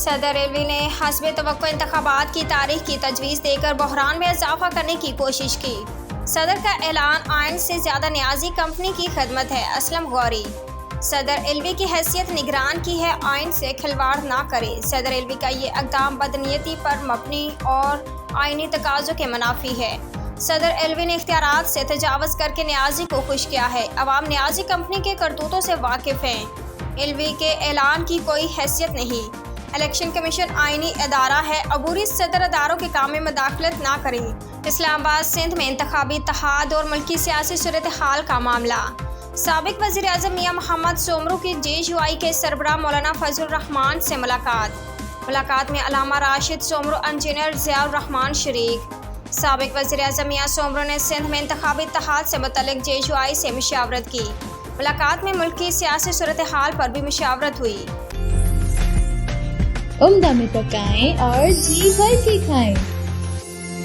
صدر ایلوی نے حسب توقع انتخابات کی تاریخ کی تجویز دے کر بحران میں اضافہ کرنے کی کوشش کی۔ صدر کا اعلان، آئین سے زیادہ نیازی کمپنی کی خدمت ہے، اسلم غوری۔ صدر ایلوی کی حیثیت نگران کی ہے، آئین سے کھلواڑ نہ کرے۔ صدر ایلوی کا یہ اقدام بدنیتی پر مبنی اور آئینی تقاضوں کے منافی ہے۔ صدر ایلوی نے اختیارات سے تجاوز کر کے نیازی کو خوش کیا ہے۔ عوام نیازی کمپنی کے کرتوتوں سے واقف ہیں۔ ایلوی کے اعلان کی کوئی حیثیت نہیں۔ الیکشن کمیشن آئینی ادارہ ہے، عبوری صدر اداروں کے کام میں مداخلت نہ کرے۔ اسلام آباد سندھ میں انتخابی اتحاد اور ملکی سیاسی صورتحال کا معاملہ۔ سابق وزیر اعظم میاں محمد سومرو کی JUI کے سربراہ مولانا فضل الرحمان سے ملاقات میں علامہ راشد سومرو، انجینئر ضیاء الرحمان شریک۔ سابق وزیر اعظم میاں سومرو نے سندھ میں انتخابی اتحاد سے متعلق JUI سے مشاورت کی۔ ملاقات میں ملکی سیاسی صورتحال پر بھی مشاورت ہوئی۔ عمدہ میں پکائیں اور جی بھر کے کھائیں۔